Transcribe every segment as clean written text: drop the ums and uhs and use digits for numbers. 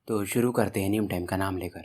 तो शुरू करते हैं नीम टाइम का नाम लेकर।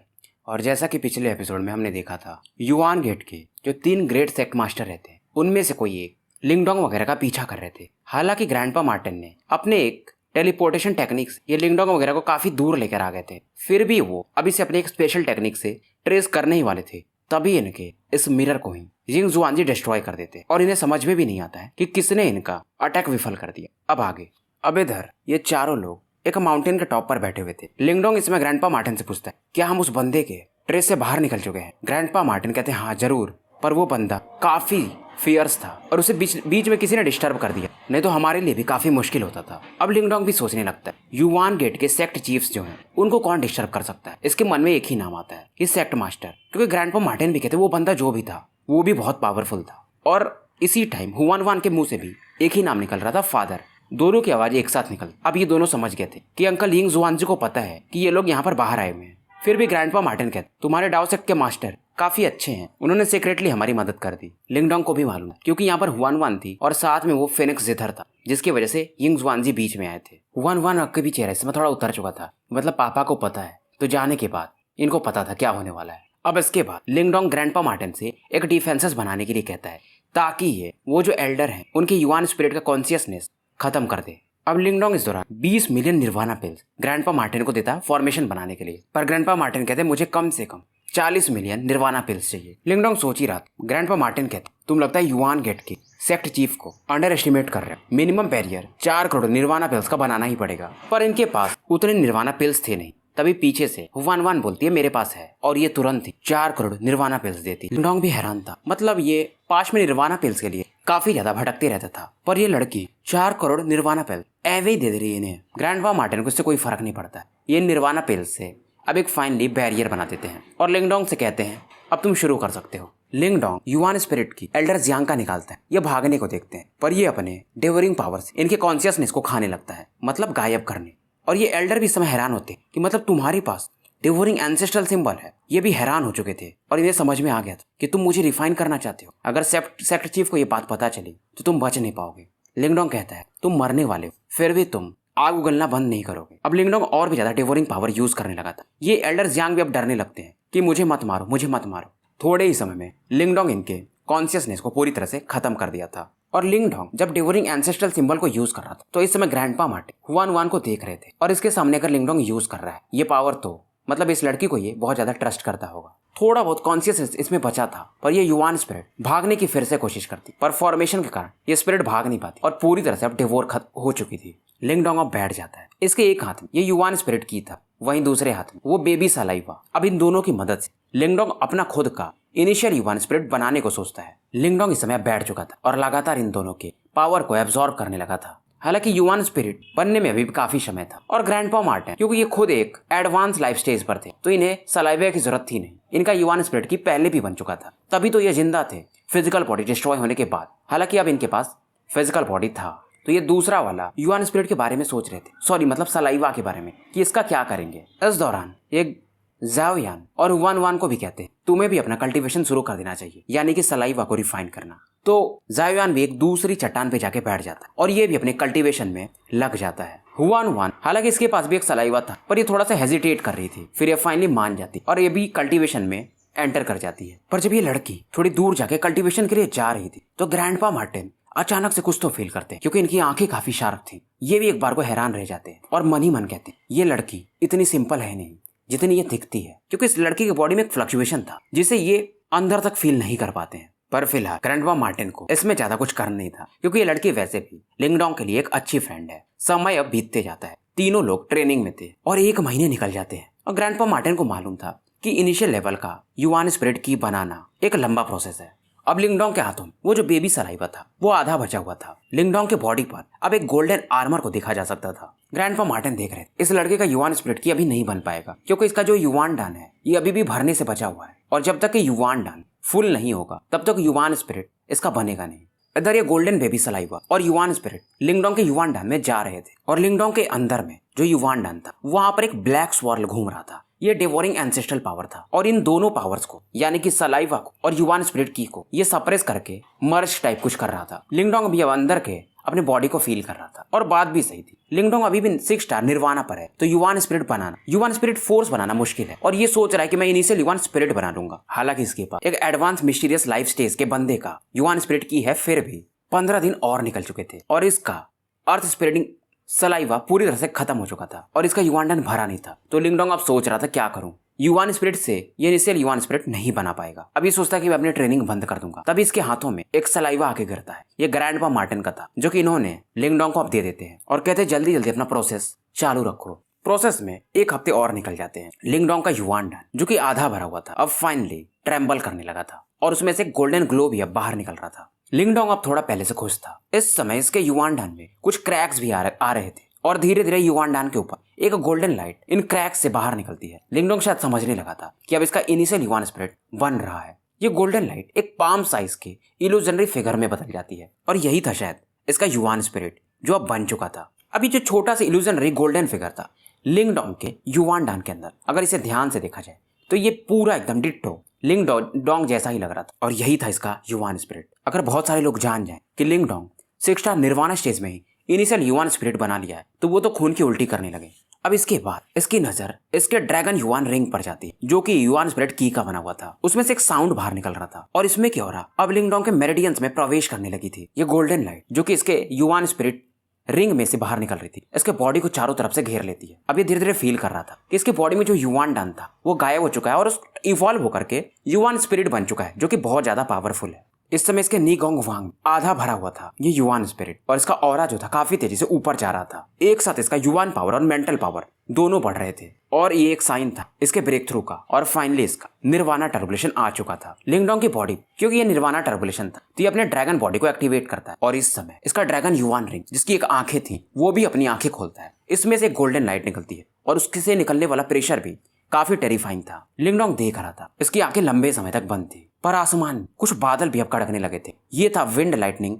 और जैसा कि पिछले एपिसोड में हमने देखा था, युआन गेट के जो 3 ग्रेट सेक्ट मास्टर रहते हैं उनमें से कोई एक लिंगडोंग वगैरह का पीछा कर रहे थे। हालांकि ग्रैंडपा मार्टिन ने अपने एक टेलीपोर्टेशन टेक्निक से ये लिंगडोंग वगैरह को काफी दूर लेकर आ गए थे। फिर भी वो अभी से अपने एक स्पेशल टेक्निक से ट्रेस करने ही वाले थे, तभी इनके इस मिरर को ही यिंग जुआनजी डिस्ट्रॉय कर देते और इन्हें समझ में भी नहीं आता है कि किसने इनका अटैक विफल कर दिया। अब आगे अब इधर ये चारों लोग एक माउंटेन के टॉप पर बैठे हुए थे। लिंगडोंग इसमें ग्रैंडपा मार्टिन से पूछता है, क्या हम उस बंदे के ट्रेस से बाहर निकल चुके हैं? ग्रैंडपा मार्टिन कहते हैं, हाँ जरूर, पर वो बंदा काफी फियर्स था और उसे बीच में किसी ने डिस्टर्ब कर दिया, नहीं तो हमारे लिए भी काफी मुश्किल होता था। अब लिंगडोंग भी सोचने लगता है, युआन गेट के सेक्ट चीफ्स जो हैं उनको कौन डिस्टर्ब कर सकता है? इसके मन में एक ही नाम आता है कि सेक्ट मास्टर, क्योंकि ग्रैंडपा मार्टिन भी कहते वो बंदा जो भी था वो भी बहुत पावरफुल था। और इसी टाइम हुआन वान के मुंह से भी एक ही नाम निकल रहा था, फादर। दोनों की आवाज एक साथ निकल। अब ये दोनों समझ गए थे कि अंकल यिंग जुआनजी को पता है कि ये लोग यहाँ पर बाहर आए हुए हैं। फिर भी ग्रैंडपा मार्टिन कहते, तुम्हारे डाओ सेक्ट के मास्टर काफी अच्छे हैं, उन्होंने सीक्रेटली हमारी मदद कर दी। लिंगडोंग को भी मालूम है क्योंकि यहाँ पर हुआन वान थी और साथ में वो फेनिक्स जिथर था, जिसकी वजह से यिंग जुआनजी बीच में आए थे। हुआन वान के भी चेहरे से मैं थोड़ा उतर चुका था, मतलब पापा को पता है, तो जाने के बाद इनको पता था क्या होने वाला है। अब इसके बाद लिंगडोंग ग्रैंडपा मार्टिन से एक डिफेंसेस बनाने के लिए कहता है, ताकि ये वो जो एल्डर हैं उनके युआन स्पिरिट का कॉन्शियसनेस खत्म कर दे। अब लिंगडोंग इस दौरान 20 million nirvana pills grandpa Martin को देता फॉर्मेशन बनाने के लिए, पर ग्रैंडपा मार्टिन कहते मुझे कम से कम 40 मिलियन निर्वाणा पिल्स चाहिए। लिंगडोंग सोच ही रहा, ग्रैंडपा मार्टिन कहते तुम लगता है युआन गेट के सेक्ट चीफ को अंडर एस्टिमेट कर रहे हो। Minimum barrier 4 crore nirvana pills का बनाना ही पड़ेगा, पर इनके पास उतने निर्वाणा पिल्स थे नहीं। तभी पीछे से हुआन वान बोलती है, मेरे पास है, और ये तुरंत ही 4 करोड़ निर्वाणा पिल्स देती। लिंगडोंग भी हैरान था, मतलब ये पास में निर्वाणा पिल्स के लिए काफी ज्यादा भटकते रहता था, पर ये लड़की 4 करोड़ निर्वाणा पिल्स एवे ही दे रही है इन्हें। ग्रैंडपा मार्टिन को इससे कोई फर्क नहीं पड़ता। ये निर्वाणा पिल्स से अब एक फाइनली बैरियर बना देते हैं और लिंगडोंग से कहते हैं, अब तुम शुरू कर सकते हो। लिंगडोंग युआन स्पिरिट की एल्डर जियांग का निकालता है, ये भागने को देखते हैं, पर ये अपने डेवरिंग पावर से इनके कॉन्शियसनेस को खाने लगता है, मतलब गायब करने। और ये एल्डर भी इस समय हैरान होते हैं कि मतलब तुम्हारे पास डिवोरिंग एंसेस्ट्रल सिंबल है। ये भी हैरान हो चुके थे और इन्हें समझ में आ गया था कि तुम मुझे रिफाइन करना चाहते हो। अगर सेक्ट चीफ को ये बात पता चली तो तुम बच नहीं पाओगे। लिंगडोंग कहता है, तुम मरने वाले हो, फिर भी तुम आग उगलना बंद नहीं करोगे। अब लिंगडोंग और भी ज्यादा डिवोरिंग पावर यूज करने लगा था। ये एल्डर जियांग भी अब डरने लगते हैं कि मुझे मत मारो, मुझे मत मारो। थोड़े ही समय में लिंगडोंग इनके कॉन्शियसनेस को पूरी तरह से खत्म कर दिया था। और लिंगडोंग जब डिवोरिंग एंसेस्ट्रल सिंबल को यूज कर रहा था तो इस समय ग्रैंडपा मार्टिन हुआन वान को देख रहे थे, और इसके सामने अगर लिंगडोंग यूज कर रहा है ये पावर, तो मतलब इस लड़की को ये बहुत ज्यादा ट्रस्ट करता होगा। थोड़ा बहुत कॉन्शियसनेस इसमें बचा था, पर ये युआन स्पिरिट भागने की फिर से कोशिश करती, पर फॉर्मेशन के कारण ये स्पिरिट भाग नहीं पाती और पूरी तरह से अब डिवोर खत्म हो चुकी थी। लिंगडोंग अब बैठ जाता है। इसके एक हाथ में ये युआन स्पिरिट की था, वहीं दूसरे हाथ में वो बेबी सलाइवा। अब इन दोनों की मदद से लिंगडोंग अपना खुद का इनिशियल युआन स्पिरिट बनाने को सोचता है। लिंगडोंग इस समय बैठ चुका था और लगातार इन दोनों के पावर को एब्जॉर्ब करने लगा था। हालांकि युआन स्पिरिट बनने में अभी भी काफी समय था, और ग्रैंडपा मार्टिन क्योंकि ये खुद एक एडवांस लाइफ स्टेज पर थे तो इन्हें सलाइवा की जरूरत थी नहीं। इनका युआन स्पिरिट की पहले भी बन चुका था, तभी तो ये जिंदा थे फिजिकल बॉडी डिस्ट्रॉय होने के बाद। हालांकि अब इनके पास फिजिकल बॉडी था, तो ये दूसरा वाला युआन स्पिरिट के बारे में सोच रहे थे, सॉरी मतलब सलाइवा के बारे में, कि इसका क्या करेंगे। इस दौरान एक ज़ाओयान और हुआन वान को भी कहते हैं, तुम्हें भी अपना कल्टीवेशन शुरू कर देना चाहिए, यानी कि सलाइवा को रिफाइन करना। तो ज़ाओयान भी एक दूसरी चट्टान पे जाके बैठ जाता है और ये भी अपने कल्टीवेशन में लग जाता है। हुआन वान हालांकि इसके पास भी एक सलाइवा था, पर ये थोड़ा सा हेजिटेट कर रही थी, फिर ये फाइनली मान जाती और ये भी कल्टीवेशन में एंटर कर जाती है। पर जब ये लड़की थोड़ी दूर जाके कल्टीवेशन के लिए जा रही थी तो ग्रैंडपा मार्टिन अचानक से कुछ तो फील करते हैं, क्योंकि इनकी आंखें काफी शार्प थी। ये भी एक बार को हैरान रह जाते हैं और मन ही मन कहते हैं, ये लड़की इतनी सिंपल है नहीं जितनी ये दिखती है, क्योंकि इस लड़की की बॉडी में एक फ्लक्चुएशन था जिसे ये अंदर तक फील नहीं कर पाते हैं। पर फिलहाल ग्रैंडपा मार्टिन को इसमें ज्यादा कुछ करना नहीं था, क्योंकि ये लड़की वैसे भी लिंगडोंग के लिए एक अच्छी फ्रेंड है। समय अब बीतते जाता है, तीनों लोग ट्रेनिंग में थे और 1 महीने निकल जाते हैं, और ग्रैंडपा मार्टिन को मालूम था कि इनिशियल लेवल का युआन स्पिरिट की बनाना एक लंबा प्रोसेस है। अब लिंगडोंग के हाथों में वो जो बेबी सलाइवा था वो आधा बचा हुआ था। लिंगडोंग के बॉडी पर अब एक गोल्डन आर्मर को देखा जा सकता था। ग्रैंडपा मार्टिन देख रहे इस लड़के का युआन स्पिरिट की अभी नहीं बन पाएगा, क्योंकि इसका जो युआन डान है ये अभी भी भरने से बचा हुआ है, और जब तक ये युआन डान फुल नहीं होगा तब तक युआन स्पिरिट इसका बनेगा नहीं। इधर ये गोल्डन बेबी सलाइवा और युआन स्पिरिट लिंगडोंग के युआन डान में जा रहे थे, और लिंगडोंग के अंदर में जो युआन डान था वहां पर एक ब्लैक स्वॉर्ल घूम रहा था। ये डिवोरिंग एंसेस्ट्रल पावर था, और इन दोनों पावर्स को यानी कि सलाइवा को और युआन स्पिरिट की को ये सप्रेस करके मर्ज टाइप कुछ कर रहा था। लिंगडोंग भी अब अंदर के अपने बॉडी को फील कर रहा था और बात भी सही थी। लिंगडोंग अभी भी 6 स्टार निर्वाणा पर है, तो युवान स्पिरिट फोर्स बनाना मुश्किल है और ये सोच रहा है कि मैं इनिशियल युवान स्पिरिट बना लूंगा। हालांकि इसके पास एक एडवांस मिस्टीरियस लाइफ स्टेज के बंदे का युवान स्पिरिट की है, फिर भी 15 दिन और निकल चुके थे और इसका अर्थ स्प्रेडिंग सलाइवा पूरी तरह से खत्म हो चुका था और इसका युवान भरा नहीं था। तो लिंगडोंग अब सोच रहा था क्या करूं, युवान स्पिरिट से ये इनिशियल युवान स्पिरिट नहीं बना पाएगा। अभी सोचता है कि मैं अपनी ट्रेनिंग बंद कर दूंगा। तभी इसके हाथों में एक सलाइवा आके गिरता है। ये ग्रैंडपा मार्टिन का था, जो कि इन्होंने लिंगडोंग को अब दे देते हैं और कहते हैं जल्दी जल्दी अपना प्रोसेस चालू रखो। प्रोसेस में 1 हफ्ते और निकल जाते हैं। लिंगडोंग का युवान जो कि आधा भरा हुआ था अब फाइनली ट्रेम्बल करने लगा था और उसमें से गोल्डन ग्लो भी अब बाहर निकल रहा था। लिंगडोंग अब थोड़ा पहले से खुश था। इस समय इसके युवान में कुछ क्रैक्स भी आ रहे थे और धीरे धीरे युवान के ऊपर एक गोल्डन लाइट इन क्रैक्स से बाहर निकलती है। लिंगडोंग शायद समझने लगा था कि अब इसका इनिशियल युवान स्पिरिट बन रहा है। ये गोल्डन लाइट एक पाम साइज के इल्यूजनरी फिगर में बदल जाती है और यही था शायद इसका युवान स्पिरिट जो अब बन चुका था। अभी जो छोटा सा इल्यूजनरी गोल्डन फिगर था लिंगडोंग के युवान के अंदर, अगर इसे ध्यान से देखा जाए तो ये पूरा एकदम डिट्टो लिंगडोंग जैसा ही लग रहा था और यही था इसका युवान स्पिरिट। अगर बहुत सारे लोग जान जाएं कि लिंगडोंग 6 स्टार निर्वाणा स्टेज में ही इनिशियल युवान स्पिरिट बना लिया है तो वो तो खून की उल्टी करने लगे। अब इसके बाद इसकी नजर इसके ड्रैगन युवान रिंग पर जाती है, जो कि युवान स्पिरिट की का बना हुआ था। उसमें से एक साउंड बाहर निकल रहा था और इसमें क्या हो रहा, अब लिंगडोंग के मेरिडियंस में प्रवेश करने लगी थी ये गोल्डन लाइट, जो कि इसके युवान स्पिरिट रिंग में से बाहर निकल रही थी। इसके बॉडी को चारों तरफ से घेर लेती है। अब ये धीरे धीरे फील कर रहा था कि इसके बॉडी में जो युवान था वो गायब हो चुका है और उस इवॉल्व होकर के युवान स्पिरिट बन चुका है, जो कि बहुत ज्यादा पावरफुल है। इस समय इसके नीगोंग वांग आधा भरा हुआ था ये युवान स्पिरिट और इसका ऑरा जो था काफी तेजी से ऊपर जा रहा था। एक साथ इसका युवान पावर और मेंटल पावर दोनों बढ़ रहे थे और ये एक साइन था इसके ब्रेक थ्रू का और फाइनली इसका निर्वाणा टर्बुलेशन आ चुका था। लिंगडोंग की बॉडी, क्योंकि ये निर्वाणा टर्बुलेशन था तो ये अपने ड्रैगन बॉडी को एक्टिवेट करता है और इस समय इसका ड्रैगन युवान रिंग, जिसकी एक आंखें थी, वो भी अपनी आंखें खोलता है। इसमें से एक गोल्डन लाइट निकलती है और उसके से निकलने वाला प्रेशर भी काफी टेरिफाइंग था। लिंगडोंग देख रहा था इसकी आंखें लंबे समय तक बंद थी, पर आसमान कुछ बादल भी अब कड़कने लगे थे। ये था विंड लाइटनिंग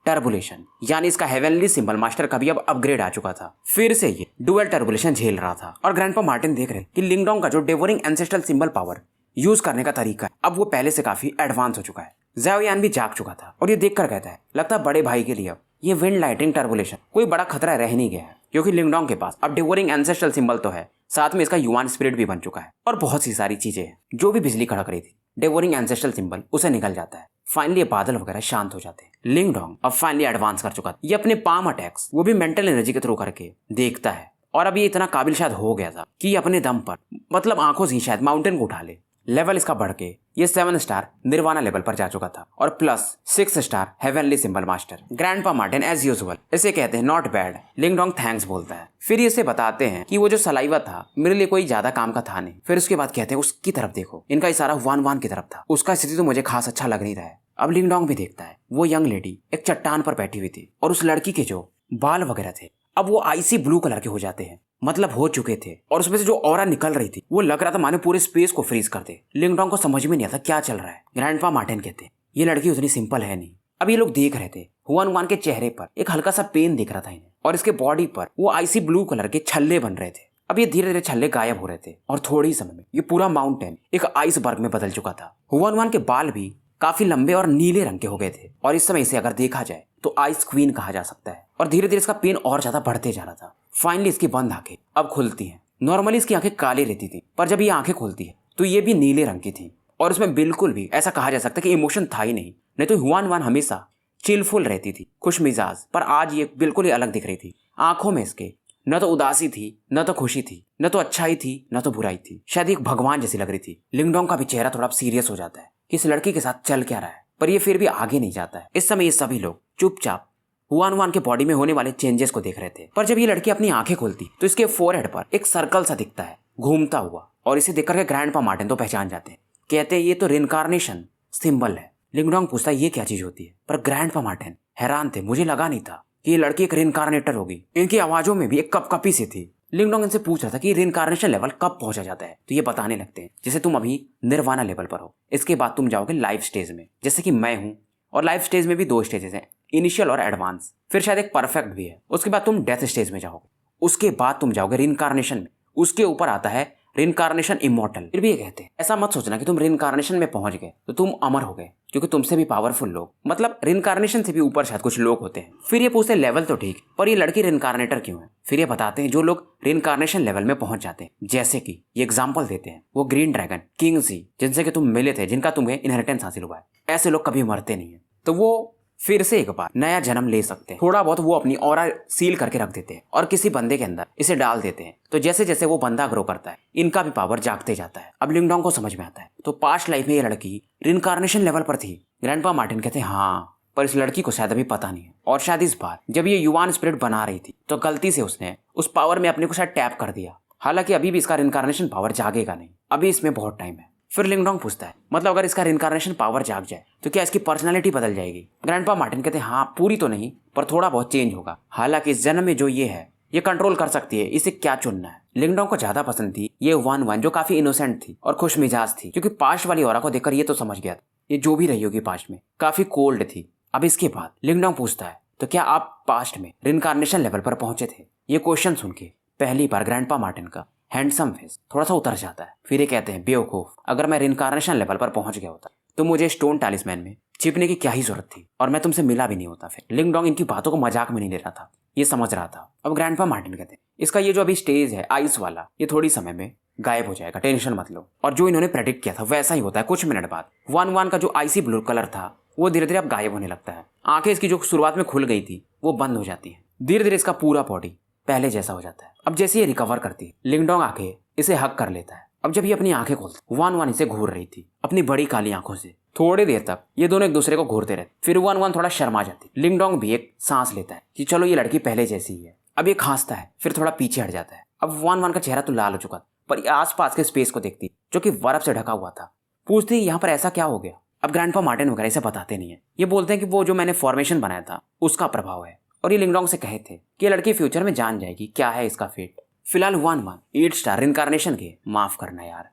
टर्बुलेशन, यानी इसका हेवनली सिंबल मास्टर का भी अब अपग्रेड आ चुका था। फिर से ये डुअल टर्बुलेशन झेल रहा था और ग्रैंडपा मार्टिन देख रहे कि लिंगडोंग का जो डेवोरिंग एंसेस्ट्रल सिंबल पावर यूज करने का तरीका है अब वो पहले से काफी एडवांस हो चुका है। ज़ाओयान भी जाग चुका था और ये देखकर कहता है लगता है बड़े भाई के लिए अब ये विंड लाइटनिंग टर्बुलेशन कोई बड़ा खतरा रह नहीं गया है, क्योंकि लिंगडोंग के पास अब डेवोरिंग एंसेस्ट्रल सिंबल तो है, साथ में इसका युवान स्पिरिट भी बन चुका है और बहुत सी सारी चीजें हैं। जो भी बिजली कड़क रही थी डेवोरिंग एंसेस्ट्रल सिंबल उसे निकल जाता है। फाइनली ये बादल वगैरह शांत हो जाते हैं। लिंगडोंग अब फाइनली एडवांस कर चुका था। ये अपने पाम अटैक्स वो भी मेंटल एनर्जी के थ्रू करके देखता है और अब ये इतना काबिल शायद हो गया था कि ये अपने दम पर, मतलब आंखों से शायद माउंटेन को उठा ले। लेवल इसका बढ़ के ये 7 स्टार निर्वाणा लेवल पर जा चुका था और plus 6 star heavenly symbol master. Grandpa Martin as usual इसे कहते हैं नॉट बैड। लिंगडोंग थैंक्स बोलता है। फिर इसे बताते हैं कि वो जो सलाइवा था मेरे लिए कोई ज्यादा काम का था नहीं। फिर उसके बाद कहते हैं उसकी तरफ देखो, इनका इशारा वान की तरफ था। उसका स्थिति तो मुझे खास अच्छा लग नहीं रहा है। अब लिंगडोंग भी देखता है वो यंग लेडी एक चट्टान पर बैठी हुई थी और उस लड़की के जो बाल वगैरह थे अब वो आइसी ब्लू कलर के हो जाते हैं, मतलब हो चुके थे, और उसमें से जो ऑरा निकल रही थी वो लग रहा था माने पूरे स्पेस को फ्रीज कर दे। लिंगडोंग को समझ में नहीं आता क्या चल रहा है। ग्रैंडपा मार्टिन कहते ये लड़की उतनी सिंपल है नहीं। अब ये लोग देख रहे थे हुआन के चेहरे पर एक हल्का सा पेन दिख रहा था इन्हें और इसके बॉडी पर वो आइसी ब्लू कलर के छल्ले बन रहे थे। अब ये धीरे धीरे छल्ले गायब हो रहे थे और थोड़ी समय में ये पूरा माउंटेन एक आइसबर्ग में बदल चुका था। हुआन के बाल भी काफी लंबे और नीले रंग के हो गए थे और इस समय इसे अगर देखा जाए तो आइस क्वीन कहा जा सकता है और धीरे धीरे इसका पेन और ज्यादा बढ़ते जा रहा था। फाइनली इसकी बंद आंखें अब खुलती हैं। नॉर्मली इसकी आंखें काली रहती थी, पर जब ये आंखें खुलती है तो ये भी नीले रंग की थी और उसमें बिल्कुल भी ऐसा कहा जा सकता है कि इमोशन था ही नहीं तो हुआन हमेशा चिलफुल रहती थी, खुश मिजाज, पर आज ये बिल्कुल ही अलग दिख रही थी। आंखों में इसके न तो उदासी थी, न तो खुशी थी, न तो अच्छाई थी, न तो बुराई थी। शायद एक भगवान जैसी लग रही थी। लिंगडोंग का भी चेहरा थोड़ा सीरियस हो जाता है कि इस लड़की के साथ चल क्या रहा है, पर ये फिर भी आगे नहीं जाता है। इस समय ये सभी लोग चुपचाप हुआन के बॉडी में होने वाले चेंजेस को देख रहे थे, पर जब ये लड़की अपनी आंखें खोलती तो इसके फोरहेड पर एक सर्कल सा दिखता है घूमता हुआ और इसे देखकर के ग्रैंडपा मार्टिन तो पहचान जाते हैं। कहते हैं ये तो रिनकार्नेशन सिंबल है। लिंगडोंग पूछता है ये क्या चीज होती है, पर ग्रैंडपा मार्टिन हैरान थे। मुझे लगा नहीं था कि ये लड़की एक रिनकार्नेटर होगी। इनकी आवाजों में भी एक कपकपी सी थी। लिंगडोंग इनसे पूछ रहा था कि रिनकार्नेशन लेवल कब पहुंचा जाता है, तो ये बताने लगते हैं जैसे तुम अभी निर्वाणा लेवल पर हो, इसके बाद तुम जाओगे लाइफ स्टेज में, जैसे कि मैं हूं। और लाइफ स्टेज में भी 2 स्टेजेस हैं, इनिशियल और एडवांस। फिर शायद एक परफेक्ट भी है। उसके बाद तुम डेथ स्टेज में जाओगे, उसके बाद तुम जाओगे रिनकार्नेशन में, उसके ऊपर आता है रिनकार्नेशन इमॉर्टल। फिर भी ये कहते हैं ऐसा मत सोचना कि तुम रिनकार्नेशन में पहुंच गए तो तुम अमर हो गए, क्योंकि तुमसे भी पावरफुल लोग, मतलब रिनकार्नेशन से भी ऊपर शायद कुछ लोग होते हैं। फिर ये पूछते लेवल तो ठीक, पर ये लड़की रिनकार्नेटर क्यों है? फिर ये बताते हैं जो लोग रिनकार्नेशन लेवल में पहुंच जाते हैं, जैसे कि ये एग्जांपल देते हैं वो ग्रीन ड्रैगन, किंग सी, जिनसे कि तुम मिले थे, जिनका तुम्हें इनहेरिटेंस हासिल हुआ है, ऐसे लोग कभी मरते नहीं है, तो वो फिर से एक बार नया जन्म ले सकते हैं। थोड़ा बहुत वो अपनी ऑरा सील करके रख देते हैं और किसी बंदे के अंदर इसे डाल देते हैं। तो जैसे जैसे वो बंदा ग्रो करता है इनका भी पावर जागते जाता है। अब लिंगडोंग को समझ में आता है तो पास्ट लाइफ में ये लड़की रिनकार्नेशन लेवल पर थी। ग्रैंडपा मार्टिन कहते हैं हाँ, पर इस लड़की को शायद अभी पता नहीं है, और शायद इस बार जब ये युवान स्पिरिट बना रही थी तो गलती से उसने उस पावर में अपने को शायद टैप कर दिया। हालांकि अभी भी इसका रिनकार्नेशन पावर जागेगा नहीं, अभी इसमें बहुत टाइम है। फिर लिंगडोंग पूछता है मतलब अगर इसका रिनकार्नेशन पावर जाग जाए तो क्या इसकी पर्सनालिटी बदल जाएगी? ग्रैंडपा मार्टिन कहते हैं हाँ, पूरी तो नहीं पर थोड़ा बहुत चेंज होगा। हालांकि इस जन्म में जो ये है ये कंट्रोल कर सकती है, इसे क्या चुनना है। लिंगडोंग को ज्यादा पसंद थी ये वन जो काफी इनोसेंट थी और खुश मिजाज थी, क्योंकि पास्ट वाली औरा को देखकर ये तो समझ गया था ये जो भी रही होगी पास्ट में काफी कोल्ड थी। अब इसके बाद लिंगडोंग पूछता है तो क्या आप पास्ट में रिनकार्नेशन लेवल पर पहुंचे थे? ये क्वेश्चन सुन के पहली बार ग्रैंडपा मार्टिन का हैंडसम फेस थोड़ा सा उतर जाता है। फिर ये कहते हैं बेवकूफ, अगर मैं रिनकार्नेशन लेवल पर पहुंच गया होता तो मुझे स्टोन टैलिस्मैन में छिपने की क्या ही जरूरत थी, और मैं तुमसे मिला भी नहीं होता। फिर लिंगडोंग इनकी बातों को मजाक में नहीं ले रहा था, ये समझ रहा था। अब ग्रैंडपा मार्टिन कहते हैं इसका ये जो अभी स्टेज है आइस वाला, ये थोड़ी समय में गायब हो जाएगा, टेंशन मत लो। और जो इन्होंने प्रेडिक्ट किया था वैसा ही होता है। कुछ मिनट बाद वन का जो आइसी ब्लू कलर था वो धीरे धीरे अब गायब होने लगता है। आंखें इसकी जो शुरुआत में खुल गई थी वो बंद हो जाती है। धीरे धीरे इसका पूरा बॉडी पहले जैसा हो जाता है। अब जैसे ये रिकवर करती है लिंगडोंग आके इसे हक कर लेता है। अब जब ये अपनी आंखें खोलती वन इसे घूर रही थी अपनी बड़ी काली आंखों से। थोड़ी देर तक ये दोनों एक दूसरे को घूरते रहते। फिर वन थोड़ा शर्मा जाती। लिंगडोंग भी एक सांस लेता है कि चलो ये लड़की पहले जैसी ही है। अब ये खांसता है, फिर थोड़ा पीछे हट जाता है। अब वन का चेहरा तो लाल हो चुका था, पर ये आसपास के स्पेस को देखती जो कि बर्फ से ढका हुआ था। पूछती यहाँ पर ऐसा क्या हो गया? अब ग्रैंडपा मार्टिन वगैरह इसे बताते नहीं है। ये बोलते हैं कि वो जो मैंने फॉर्मेशन बनाया था उसका प्रभाव है, और ये लिंगडोंग से कहे थे कि ये लड़की फ्यूचर में जान जाएगी क्या है इसका फेट। फिलहाल वन 8 स्टार रिनकार्नेशन के, माफ करना यार,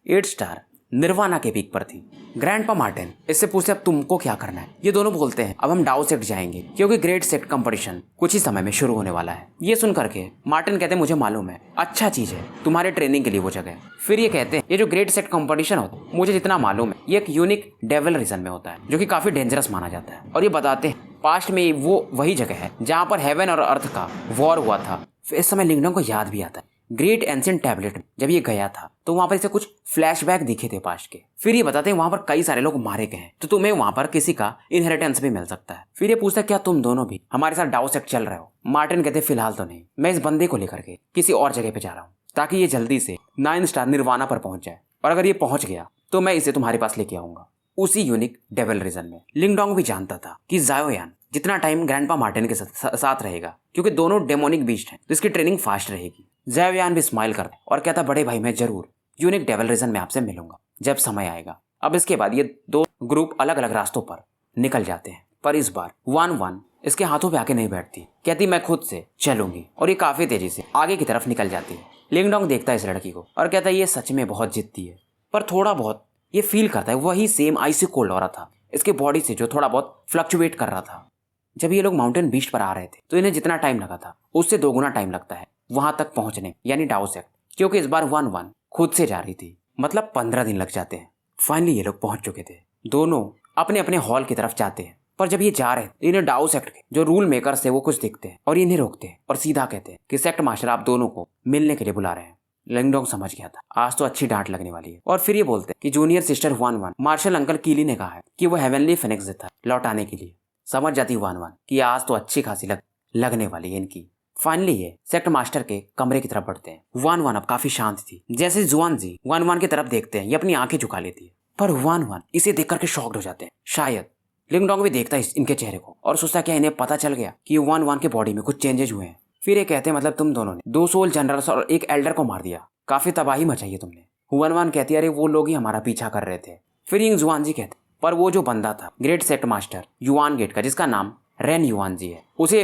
8 स्टार निर्वाणा के पीक पर थी। ग्रैंडपा मार्टिन इससे पूछते अब तुमको क्या करना है? ये दोनों बोलते हैं अब हम डाउ सेक्ट जाएंगे, क्योंकि ग्रेट सेक्ट कंपटीशन कुछ ही समय में शुरू होने वाला है। ये सुन करके मार्टिन कहते हैं मुझे मालूम है, अच्छा चीज है तुम्हारे ट्रेनिंग के लिए वो जगह। फिर ये कहते हैं ये जो ग्रेट सेक्ट कंपटीशन होता है मुझे जितना मालूम है ये एक यूनिक डेविल रीजन में होता है जो कि काफी डेंजरस माना जाता है। और ये बताते हैं पास्ट में वो वही जगह है जहाँ पर हेवन और अर्थ का वॉर हुआ था। इस समय लिंगडोंग को याद भी आता है ग्रेट एंशिएंट टैबलेट में जब ये गया था तो वहां पर इसे कुछ फ्लैशबैक दिखे थे पास्ट के। फिर ये बताते हैं वहां पर कई सारे लोग मारे गए हैं, तो तुम्हें वहां पर किसी का इनहेरिटेंस भी मिल सकता है। फिर ये पूछता है क्या तुम दोनों भी हमारे साथ डाउ सेक्ट चल रहे हो? मार्टिन कहते फिलहाल तो नहीं, मैं इस बंदे को लेकर के किसी और जगह पे जा रहा हूँ ताकि ये जल्दी से 9 स्टार निर्वाणा पर पहुंच जाए, और अगर ये पहुंच गया तो मैं इसे तुम्हारे पास लेके आऊंगा उसी यूनिक डेविल रीजन में। लिंगडोंग भी जानता था कि जायोयान जितना टाइम ग्रैंडपा मार्टिन के साथ रहेगा, क्योंकि दोनों डेमोनिक बीस्ट हैं तो इसकी ट्रेनिंग फास्ट रहेगी। जायोयान भी स्माइल करता और कहता बड़े भाई मैं जरूर यूनिक डेविल रीजन में आपसे मिलूंगा जब समय आएगा। अब इसके बाद ये दो ग्रुप अलग अलग रास्तों पर निकल जाते हैं, पर इस बार वन इसके हाथों पे आके नहीं बैठती, कहती मैं खुद से चलूंगी, और ये काफी तेजी से आगे की तरफ निकल जाती है। लिंगडोंग देखता है इस लड़की को और कहता है ये सच में बहुत जिद्दी है, पर थोड़ा बहुत ये फील करता है वही सेम आइसी कोल्ड हो रहा था इसके बॉडी से जो थोड़ा बहुत फ्लक्चुएट कर रहा था। जब ये लोग माउंटेन बीस्ट पर आ रहे थे तो इन्हें जितना टाइम लगा था उससे 2 गुना टाइम लगता है वहां तक पहुंचने, यानी डाउ सेक्ट, क्योंकि इस बार वन खुद से जा रही थी, मतलब 15 दिन लग जाते हैं। फाइनली ये लोग पहुंच चुके थे। दोनों अपने अपने हॉल की तरफ जाते हैं, पर जब ये जा रहे हैं इन्हें डाउ सेक्ट के जो रूल मेकर्स थे वो कुछ दिखते हैं और इन्हें रोकते हैं और सीधा कहते हैं कि सेक्ट मास्टर आप दोनों को मिलने के लिए बुला रहे हैं। लिंगडोंग समझ गया था आज तो अच्छी डांट लगने वाली है, और फिर ये बोलते हैं कि junior sister Wan marshal uncle Keeley ने कहा है कि वो हेवनली फिनिक्स देता है लौटाने के लिए। समझ जाती वन कि आज तो अच्छी खासी लगने वाली है इनकी। फाइनली ये सेक्ट मास्टर के कमरे की तरफ बढ़ते हैं। वन अब काफी शांत थी। जैसे जुआनजी वन की तरफ देखते हैं ये अपनी आंखें झुका लेती है, पर वन इसे देख करके शॉक्ड हो जाते हैं। शायद लिंगडोंग भी देखता है इनके चेहरे को और सोचता क्या इन्हें पता चल गया कि वन के बॉडी में कुछ चेंजेस हुए हैं। फिर ये कहते हैं मतलब तुम दोनों ने 2 सोल जनरल्स और एक एल्डर को मार दिया, काफी तबाही मचाई है तुमने। वन कहती है अरे वो लोग ही हमारा पीछा कर रहे थे। फिर यिंग जुआनजी कहते पर वो जो बंदा था great sect master Yuan gate का जिसका नाम रेन युआनजी है, उसे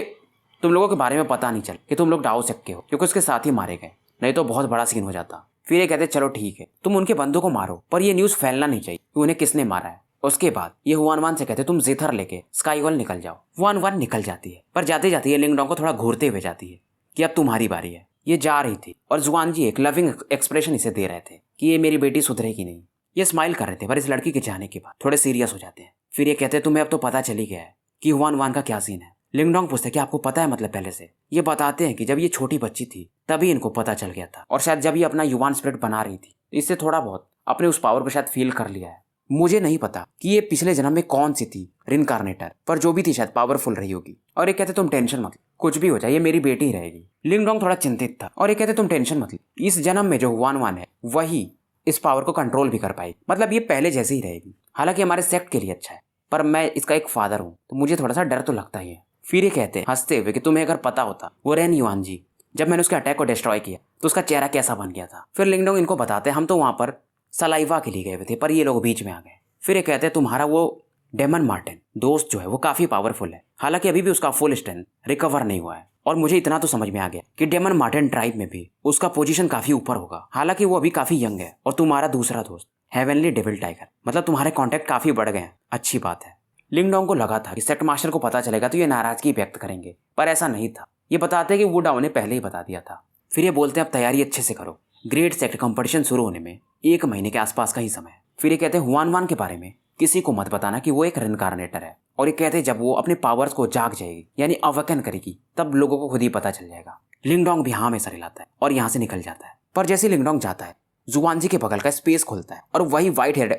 तुम लोगों के बारे में पता नहीं चल कि तुम लोग डाउ सेक्ट के हो, क्योंकि उसके साथ ही मारे गए, नहीं तो बहुत बड़ा सीन हो जाता। फिर ये कहते चलो ठीक है तुम उनके बंदों को मारो, पर ये न्यूज फैलना नहीं चाहिए कि उन्हें किसने मारा है। उसके बाद ये वन से कहते तुम जेथर लेके स्काई वॉल निकल जाओ। वन निकल जाती है, पर जाते जाते ये लिंगडोंग को थोड़ा घूरते हुए जाती है कि अब तुम्हारी बारी है। ये जा रही थी और जुआनजी एक लविंग एक्सप्रेशन इसे दे रहे थे कि ये मेरी बेटी सुधरेगी नहीं। ये स्माइल कर रहे थे, पर इस लड़की के जाने के बाद थोड़े सीरियस हो जाते हैं। फिर ये कहते तुम्हें अब तो पता चल ही गया है कि हुआन वान का क्या सीन है। लिंगडोंग पूछते कि आपको पता है मतलब पहले से। ये बताते हैं कि जब ये छोटी बच्ची थी तभी इनको पता चल गया था, और शायद जब ये अपना युवान स्पिरिट बना रही थी इससे थोड़ा बहुत अपने उस पावर को शायद फील कर लिया है। मुझे नहीं पता कि ये पिछले जन्म में कौन सी थी रिनकार्नेटर, पर जो भी थी शायद पावरफुल रही होगी। और ये कहते तुम टेंशन मत, कुछ भी हो जाए ये मेरी बेटी ही रहेगी। लिंगडोंग थोड़ा चिंतित था और ये कहते तुम टेंशन मत, इस जन्म में जो हुआन वान है वही इस पावर को कंट्रोल भी कर पाएगी, मतलब ये पहले जैसे ही रहेगी। हालांकि हमारे सेक्ट के लिए अच्छा है, पर मैं इसका एक फादर हूँ तो मुझे थोड़ा सा डर तो लगता ही है। फिर ये कहते हैं हंसते हुए कि तुम्हें अगर पता होता वो रेन युआन जी जब मैंने उसके अटैक को डिस्ट्रॉय किया तो उसका चेहरा कैसा बन गया था। फिर लिंगडोंग इनको बताते हैं हम तो वहां पर सलाइवा के लिए गए हुए थे पर ये लोग बीच में आ गए। फिर ये कहते हैं तुम्हारा वो डेमन मार्टिन दोस्त जो है वो काफी पावरफुल है, हालांकि अभी भी उसका फुल स्ट्रेंथ रिकवर नहीं हुआ है। और मुझे इतना तो समझ में आ गया कि डेमन मार्टिन ट्राइब में भी उसका पोजीशन काफी ऊपर होगा, हालांकि वो अभी काफी यंग है। और तुम्हारा दूसरा दोस्त हेवनली डेविल टाइगर, मतलब तुम्हारे कॉन्टेक्ट काफी बढ़ गए हैं, अच्छी बात है। लिंगडोंग को लगा था कि सेक्ट मास्टर को पता चलेगा तो ये नाराजगी व्यक्त करेंगे, पर ऐसा नहीं था। ये बताते हैं कि वु डाओ ने पहले ही बता दिया था। फिर ये बोलते हैं अब तैयारी अच्छे से करो, ग्रेट सेक्ट कंपटीशन शुरू होने में 1 महीने के आसपास का ही समय है। फिर ये कहते हैं हुआन वान के बारे में किसी को मत बताना कि वो एक रिनकार्नेटर है। और ये कहते हैं जब वो अपने पावर्स को जाग जाएगी यानी अवकन करेगी तब लोगों को खुद ही पता चल जाएगा। लिंगडोंग भी हाँ में सर हिलाता है और यहाँ से निकल जाता है। पर जैसे लिंगडोंग जाता है जुआनजी के बगल का स्पेस खुलता है और वही व्हाइट हेड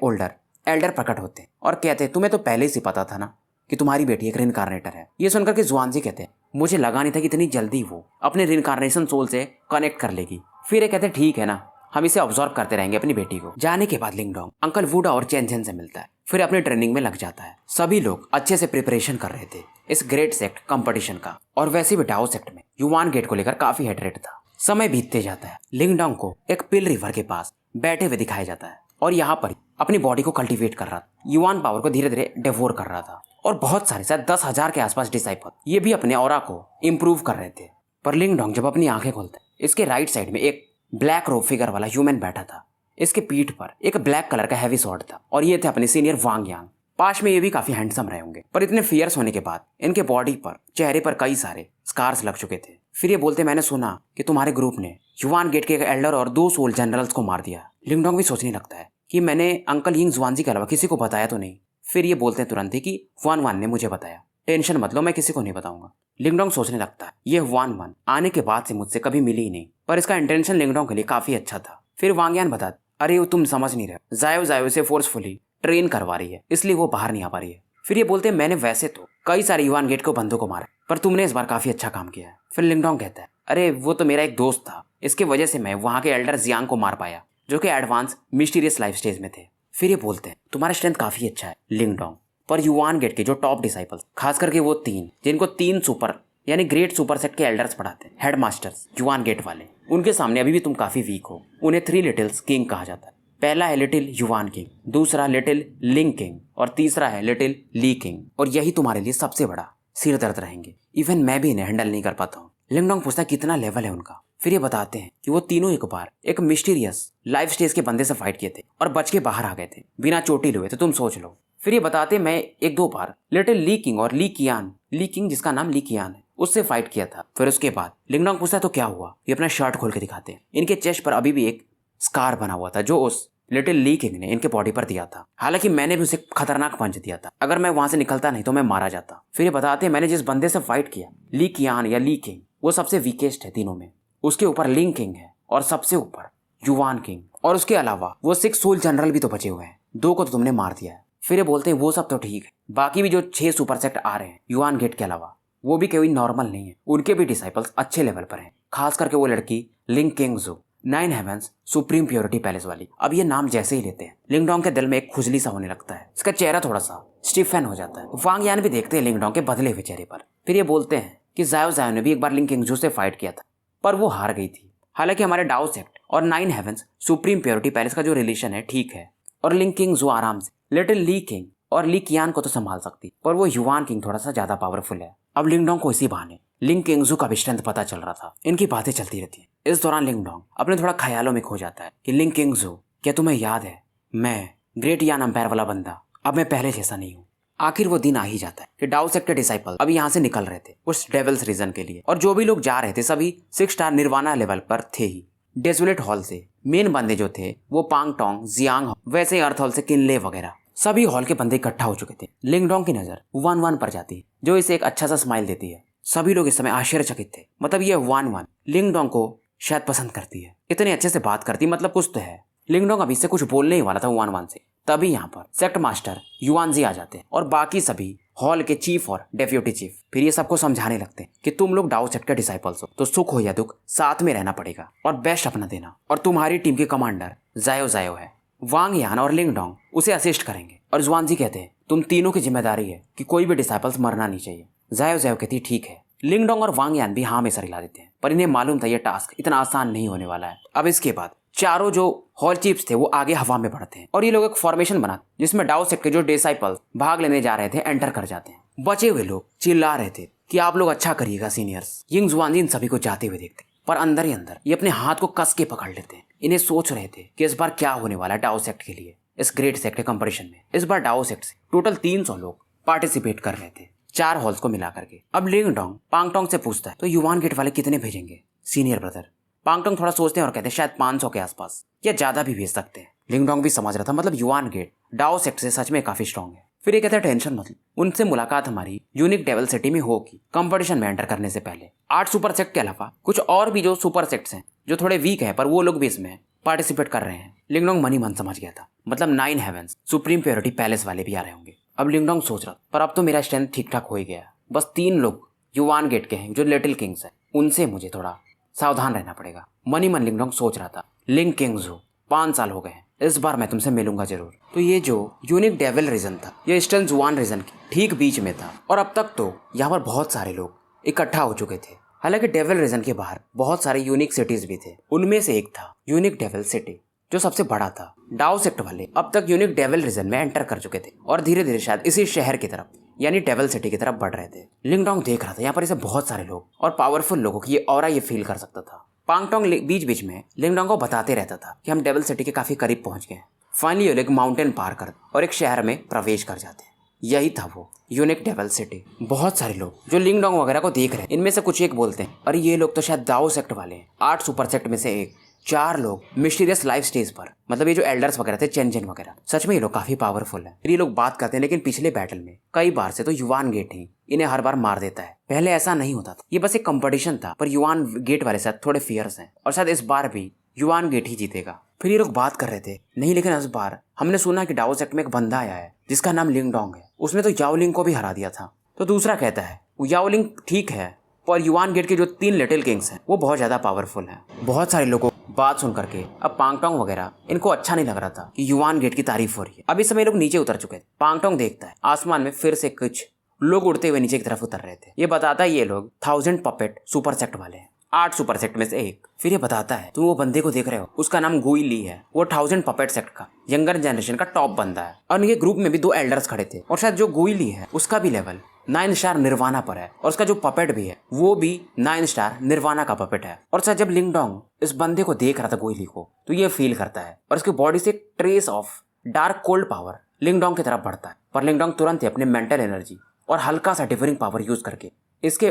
एल्डर प्रकट होते हैं और कहते हैं तुम्हें तो पहले से पता था ना कि तुम्हारी बेटी एक रिनकार्नेटर है। ये सुनकर के जुआनजी कहते हैं मुझे लगा नहीं था कि इतनी जल्दी वो अपने रिनकार्नेशन सोल से कनेक्ट कर लेगी। फिर ये कहते हैं ठीक है ना, हम इसे ऑब्जर्व करते रहेंगे अपनी बेटी को। जाने के बाद लिंगडोंग अंकल वुडा और चेन से मिलता है, फिर अपने ट्रेनिंग में लग जाता है। सभी लोग अच्छे से प्रिपरेशन कर रहे थे इस ग्रेट सेक्ट कंपटीशन का, और वैसे भी डाओ सेक्ट में युवान गेट को लेकर काफी हेटरेट था। समय बीतते जाता है, लिंगडोंग को एक पिल रिवर के पास बैठे हुए दिखाया जाता है और यहाँ पर अपनी बॉडी को कल्टीवेट कर रहा था, युवान पावर को धीरे धीरे डेवोर कर रहा था। और बहुत सारे शायद 10,000 के आसपास डिसाइपल ये भी अपने ऑरा को इम्प्रूव कर रहे थे। पर लिंगडोंग जब अपनी आंखें खोलता है इसके राइट साइड में एक ब्लैक रोब फिगर वाला ह्यूमन बैठा था। इसके पीठ पर एक ब्लैक कलर का हैवी स्वॉर्ड था और ये थे अपने सीनियर वांग यांग। पास में ये भी काफी हैंडसम रहे होंगे, पर इतने फियर्स होने के बाद इनके बॉडी पर चेहरे पर कई सारे स्कार्स लग चुके थे। फिर ये बोलते मैंने सुना कि तुम्हारे ग्रुप ने युवान गेट के एक एल्डर और 2 सोल जनरल्स को मार दिया। लिंगडोंग भी सोचने लगता है कि मैंने अंकल यिंग जुआनजी के अलावा किसी को बताया तो नहीं। फिर ये बोलते हैं तुरंत ही कि हुआन वान ने मुझे बताया, टेंशन मत लो मैं किसी को नहीं बताऊंगा। लिंगडोंग सोचने लगता है ये हुआन वान आने के बाद से मुझसे कभी मिली ही नहीं, पर इसका इंटेंशन लिंगडोंग के लिए काफी अच्छा था। फिर वांग यान बता अरे वो तुम समझ नहीं रहे, जायो से फोर्सफुली ट्रेन करवा रही है इसलिए वो बाहर नहीं आ पा रही है। फिर ये बोलते हैं मैंने वैसे तो कई सारे युवान गेट को बंदों को मारा, पर तुमने इस बार काफी अच्छा काम किया है। फिर लिंगडोंग कहता है अरे वो तो मेरा एक दोस्त था, इसके वजह से मैं वहाँ के एल्डर जियांग को मार पाया जो कि एडवांस मिस्टीरियस लाइफ स्टेज में थे। फिर ये बोलते हैं तुम्हारा स्ट्रेंथ काफी अच्छा है लिंगडोंग, पर युवान गेट के जो टॉप डिसाइपल्स खास करके वो 3 जिनको 3 सुपर यानी ग्रेट सुपर सेट के एल्डर्स पढ़ाते हैं, हेड मास्टर्स युवान गेट वाले, उनके सामने अभी भी तुम काफी वीक हो। उन्हें 3 लिटिल्स किंग कहा जाता है। पहला है लिटिल युवान किंग, दूसरा लिटिल लिंग किंग और तीसरा है लिटिल ली किंग, और यही तुम्हारे लिए सबसे बड़ा सिर दर्द रहेंगे। इवन मैं भी इन्हें हैंडल नहीं कर पाता हूँ। लिंगडोंग पूछता है कितना लेवल है उनका। फिर ये बताते हैं कि वो तीनों एक बार एक मिस्टीरियस लाइफ स्टेज के बंदे से फाइट किए थे और बच के बाहर आ गए थे बिना चोटिल हुए, तो तुम सोच लो। फिर ये बताते मैं 1-2 बार लिटिल ली किंग और ली किंग जिसका नाम ली कियान है उससे फाइट किया था। फिर उसके बाद लिंगडोंग पूछता तो क्या हुआ। ये अपना शर्ट खोल के दिखाते हैं, इनके चेस्ट पर अभी भी एक स्कार बना हुआ था जो उस लिटिल ली किंग ने इनके बॉडी पर दिया था। हालांकि मैंने भी उसे खतरनाक पंच दिया था, अगर मैं वहां से निकलता नहीं तो मैं मारा जाता। फिर ये बताते हैं मैंने जिस बंदे से फाइट किया ली कियान या ली किंग वो सबसे वीकेस्ट है तीनों में, उसके ऊपर लिंग किंग है और सबसे ऊपर युवान किंग, और उसके अलावा वो 6 सोल जनरल भी तो बचे हुए हैं, 2 को तो तुमने मार दिया है। फिर ये बोलते हैं वो सब तो ठीक है, बाकी भी जो 6 सुपर सेक्ट आ रहे हैं युवान गेट के अलावा वो भी कोई नॉर्मल नहीं है, उनके भी डिसाइपल्स अच्छे लेवल पर हैं, खास करके वो लड़की लिंग किंग जो 9 हेवंस सुप्रीम प्योरिटी पैलेस वाली। अब ये नाम जैसे ही लेते हैं लिंगडोंग के दिल में एक खुजली सा होने लगता है, इसका चेहरा थोड़ा सा स्टिफन हो जाता है। वांग यान भी देखते हैं लिंगडोंग के बदले हुए चेहरे पर। फिर ये बोलते हैं कि जायो ने भी एक बार लिंग किंग से फाइट किया था पर वो हार गई थी। हालांकि हमारे डाओ सेक्ट और 9 हेवंस सुप्रीम प्योरिटी पैलेस का जो रिलेशन है ठीक है, और लिंग किंग जो आराम से लिटिल ली किंग और ली कियान को तो संभाल सकती, पर वो युवान किंग थोड़ा सा ज्यादा पावरफुल है। अब लिंगडोंग को इसी बहाने लिंग किंगजू का भी स्ट्रेंथ पता चल रहा था। इनकी बातें चलती रहती हैं। इस दौरान लिंगडोंग अपने थोड़ा ख्यालों में खो जाता है कि लिंग किंगजू क्या तुम्हें याद है मैं ग्रेट यान अंपायर वाला बंदा, अब मैं पहले जैसा नहीं हूँ। आखिर वो दिन आ ही जाता है कि डाओ सेक्ट के डिसाइपल अभी यहाँ से निकल रहे थे उस डेविल्स रीजन के लिए, और जो भी लोग जा रहे थे सभी 6 स्टार निर्वाणा लेवल पर थे ही। डेजुलेट हॉल से मेन बंदे जो थे वो पांग टोंग जियांग, वैसे ही अर्थ हॉल से किनले वगैरह सभी हॉल के बंदे इकट्ठा हो चुके थे। लिंगडोंग की नजर वान वान पर जाती है जो इसे एक अच्छा सा स्माइल देती है। सभी लोग इस समय आश्चर्यचकित थे। मतलब ये वान वान लिंगडोंग को शायद पसंद करती है, इतने अच्छे से बात करती, मतलब कुछ तो है। लिंगडोंग अभी से कुछ बोलने ही वाला था वान वान से, तभी यहाँ पर सेक्ट मास्टर युआनजी आ जाते हैं और बाकी सभी हॉल के चीफ और डेप्यूटी चीफ फिर ये सबको समझाने लगते हैं कि तुम लोग डाओ सेक्ट के डिसाइपल्स हो, तो सुख हो या दुख साथ में रहना पड़ेगा और बेस्ट अपना देना। और तुम्हारी टीम के कमांडर जायो जायो है, वांग यान और लिंगडोंग उसे असिस्ट करेंगे। और जुआनजी कहते हैं तुम तीनों की जिम्मेदारी है कि कोई भी डिसाइपल्स मरना नहीं चाहिए। जायो जायो कहती है ठीक है। लिंगडोंग और वांग यान भी हाँ में सर हिला देते हैं, पर इन्हें मालूम था यह टास्क इतना आसान नहीं होने वाला है। अब इसके बाद चारों जो हॉल चीफ्स थे वो आगे हवा में बढ़ते हैं और ये लोग एक फॉर्मेशन बनाते जिसमें डाओ सेक्ट के जो डिसाइपल्स भाग लेने जा रहे थे एंटर कर जाते हैं। बचे हुए लोग चिल्ला रहे थे कि आप लोग अच्छा करिएगा सीनियर्स। यिंग जुआनजी इन सभी को जाते हुए देखते, पर अंदर ही अंदर ये अपने हाथ को कस के पकड़ लेते हैं। इन्हें सोच रहे थे कि इस बार क्या होने वाला है डाओ सेक्ट के लिए। इस ग्रेट सेक्ट के कंपटीशन में इस बार डाओ सेक्ट से टोटल 300 लोग पार्टिसिपेट कर रहे थे, 4 हॉल्स को मिला करके। अब लिंगडोंग पांगटोंग से पूछता है तो युआन गेट वाले कितने भेजेंगे सीनियर ब्रदर। पांगटोंग थोड़ा सोचते हैं और कहते हैं शायद 500 के आसपास या ज्यादा भी भेज सकते हैं। लिंगडोंग भी समझ रहा था मतलब युआन गेट डाओ सेक्ट से सच में काफी स्ट्रॉन्ग है। फिर ये कहता है टेंशन मत लो, उनसे मुलाकात हमारी यूनिक डेविल सिटी में होगी कंपटीशन में एंटर करने से पहले। 8 सुपर सेक्ट के अलावा कुछ और भी जो सुपर सेक्ट्स हैं जो थोड़े वीक हैं पर वो लोग भी इसमें पार्टिसिपेट कर रहे हैं। लिंगडोंग मन ही मन समझ गया था, मतलब 9 हेवेंस सुप्रीम प्योरिटी पैलेस वाले भी आ रहे होंगे। अब लिंगडोंग सोच रहा पर अब तो मेरा स्ट्रेंथ ठीक ठाक हो ही गया, बस 3 लोग युआन गेट के हैं जो लिटिल किंग्स हैं, उनसे मुझे थोड़ा सावधान रहना पड़ेगा। मन ही मन लिंगडोंग सोच रहा था लिंग किंग्स 5 साल हो गए हैं, इस बार मैं तुमसे मिलूंगा जरूर। तो ये जो यूनिक डेविल रीजन था ये ईस्टर्न जुआन रीजन के ठीक बीच में था और अब तक तो यहाँ पर बहुत सारे लोग इकट्ठा हो चुके थे। हालांकि डेविल रीजन के बाहर बहुत सारे यूनिक सिटीज भी थे, उनमें से एक था यूनिक डेविल सिटी जो सबसे बड़ा था। डाओ सेक्ट वाले अब तक यूनिक डेविल रीजन में एंटर कर चुके थे और धीरे धीरे शायद इसी शहर की तरफ यानी डेविल सिटी की तरफ बढ़ रहे थे। लिंगडोंग देख रहा था यहाँ पर इसे बहुत सारे लोग और पावरफुल लोगों की ये ऑरा ये फील कर सकता था। पांगटोंग बीच बीच में लिंगडोंग को बताते रहता था कि हम डेविल सिटी के काफी करीब पहुंच गए। फाइनली ये लोग माउंटेन पार कर और एक शहर में प्रवेश कर जाते हैं। यही था वो यूनिक डेविल सिटी। बहुत सारे लोग जो लिंगडोंग वगैरह को देख रहे हैं इनमें से कुछ एक बोलते हैं अरे ये लोग तो शायद दाओ सेक्ट वाले हैं। 8 सुपर सेक्ट में से एक 4 लोग मिस्टीरियस लाइफ स्टेज पर, मतलब ये जो एल्डर्स वगैरह थे चेंजन वगैरह, सच में ये लोग काफी पावरफुल है। फिर ये लोग बात करते हैं लेकिन पिछले बैटल में कई बार से तो युआन गेट ही इन्हें हर बार मार देता है। पहले ऐसा नहीं होता था, ये बस एक कंपटीशन था, पर युआन गेट वाले साथ थोड़े फियर्स हैं और शायद इस बार भी युआन गेट ही जीतेगा। फिर ये लोग बात कर रहे थे नहीं लेकिन इस बार हमने सुना कि डाओ सेक्ट में एक बंदा आया है जिसका नाम लिंगडोंग है, उसने तो याओलिंग को भी हरा दिया था। तो दूसरा कहता है याओलिंग ठीक है पर युआन गेट के जो 3 लिटिल किंग्स हैं वो बहुत ज्यादा पावरफुल हैं। बहुत सारे लोगों बात सुन करके अब पांगटोंग वगैरह इनको अच्छा नहीं लग रहा था कि युआन गेट की तारीफ हो रही है। अब इस समय लोग नीचे उतर चुके थे। पांगटोंग देखता है आसमान में फिर से कुछ लोग उड़ते हुए नीचे की तरफ उतर रहे थे। ये बताता है ये लोग 1000 पपेट सुपर सेक्ट वाले हैं, 8 सुपर सेक्ट में से एक। फिर ये बताता है तुम वो बंदे को देख रहे हो उसका नाम गुई ली है, वो 1000 पपेट सेक्ट का यंगर जनरेशन का टॉप बंदा है। और ये ग्रुप में भी 2 एल्डर्स खड़े थे और शायद जो गुई ली है उसका भी लेवल 9 स्टार निर्वाणा पर है और उसका जो पपेट भी है वो भी 9 स्टार निर्वाणा का पपेट है। और शायद जब लिंगडोंग इस बंदे को देख रहा था गुई ली को तो ये फील करता है और उसकी बॉडी से एक trace of dark cold power Lingdong की तरफ बढ़ता है। पर लिंगडोंग तुरंत ही अपने मेंटल एनर्जी और हल्का सा डिवोरिंग पावर यूज करके इसके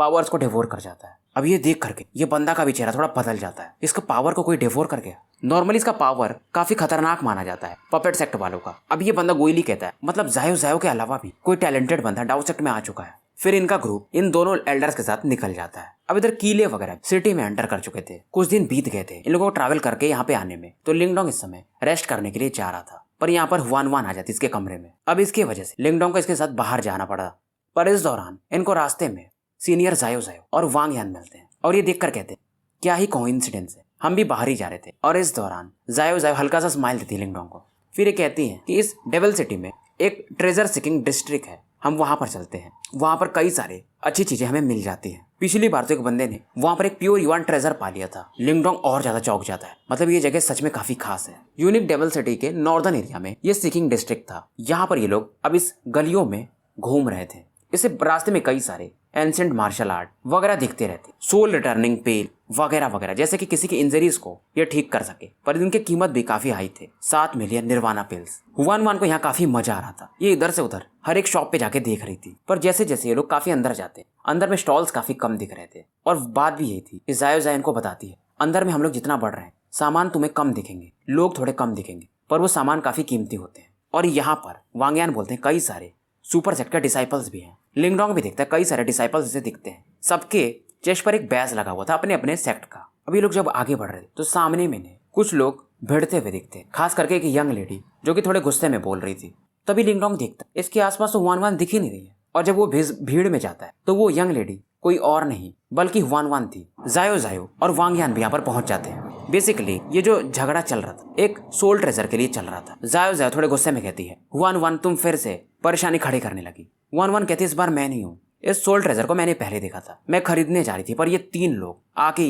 पावर्स को डिवोर कर जाता है। अब ये देख करके ये बंदा का भी चेहरा थोड़ा बदल जाता है, इसका पावर को कोई डिवोर कर गया। नॉर्मली इसका पावर काफी खतरनाक माना जाता है पपेट सेक्ट वालों का। अब ये बंदा गोइली कहता है मतलब जायो जायो के अलावा भी कोई टैलेंटेड बंदा डाओ सेक्ट में आ चुका है। फिर इनका ग्रुप इन दोनों एल्डर्स के साथ निकल जाता है। अब इधर कीले वगैरह सिटी में एंटर कर चुके थे, कुछ दिन बीत गए थे इन लोगों को ट्रैवल करके यहाँ पे आने में। तो लिंगडोंग इस समय रेस्ट करने के लिए जा रहा था पर यहाँ पर हुआन वान आ जाती इसके कमरे में। अब इसकी वजह से लिंगडोंग को इसके साथ बाहर जाना पड़ा। पर इस दौरान इनको रास्ते में सीनियर जायो जायो और वांग यान मिलते हैं और ये देखकर कहते हैं क्या ही कोइंसिडेंस है, हम भी बाहर ही जा रहे थे। और इस दौरान जायो जायो हल्का सा स्माइल देती है लिंगडोंग को। फिर ये कहती है कि इस डेविल सिटी में एक ट्रेजर सीकिंग डिस्ट्रिक्ट है, हम वहां पर चलते हैं, वहां पर कई सारे अच्छी चीजें हमें मिल जाती हैं। पिछली बार तो एक बंदे ने वहां पर एक प्योर युआन ट्रेजर पा लिया था। लिंगडोंग और ज्यादा चौंक जाता है, मतलब ये जगह सच में काफी खास है। यूनिक डेविल सिटी के नॉर्दर्न एरिया में ये सीकिंग डिस्ट्रिक्ट था। यहाँ पर ये लोग अब इस गलियों में घूम रहे थे। इसे रास्ते में कई सारे एंशिएंट मार्शल आर्ट वगैरह दिखते रहते, सोल रिटर्निंग पेल वगैरह वगैरह, जैसे कि किसी की इंजरीज को ये ठीक कर सके। पर इनकी कीमत भी काफी हाई थे, 7 मिलियन निर्वाणा पिल्स। हुआन वान को यहाँ काफी मजा आ रहा था, ये इधर से उधर हर एक शॉप पे जाके देख रही थी। पर जैसे जैसे ये लोग काफी अंदर जाते, अंदर में स्टॉल्स काफी कम दिख रहे थे। और बात भी यही थी कि जायो जायन को बताती है अंदर में हम लोग जितना बढ़ रहे हैं सामान तुम्हें कम दिखेंगे, लोग थोड़े कम दिखेंगे, पर वो सामान काफी कीमती होते हैं। और यहाँ पर वांग यान बोलते हैं कई सारे सुपर सेक्ट के डिसाइपल्स भी हैं। लिंगडोंग भी देखता है कई सारे डिसाइपल्स इसे दिखते हैं। सबके चेस्ट पर एक बैज लगा हुआ था अपने अपने सेक्ट का। अभी लोग जब आगे बढ़ रहे थे तो सामने में कुछ लोग भिड़ते हुए दिखते, खास करके एक यंग लेडी जो कि थोड़े गुस्से में बोल रही थी। तभी लिंगडोंग देखता है इसके आसपास तो हुआन वान दिख ही नहीं रही है, और जब वो भीड़ में जाता है तो वो यंग लेडी कोई और नहीं बल्कि हुआन वान थी। जायो जायो और वांग यान भी यहाँ पर पहुंच जाते हैं। बेसिकली ये जो झगड़ा चल रहा था एक सोल ट्रेजर के लिए चल रहा था। जायो जायो थोड़े गुस्से में कहती है, हुआन वान तुम फिर से परेशानी खड़ी करने लगी। हुआन वान कहती है, इस बार मैं नहीं हूँ, इस सोल ट्रेजर को मैंने पहले देखा था, मैं खरीदने जा रही थी, पर ये 3 लोग आके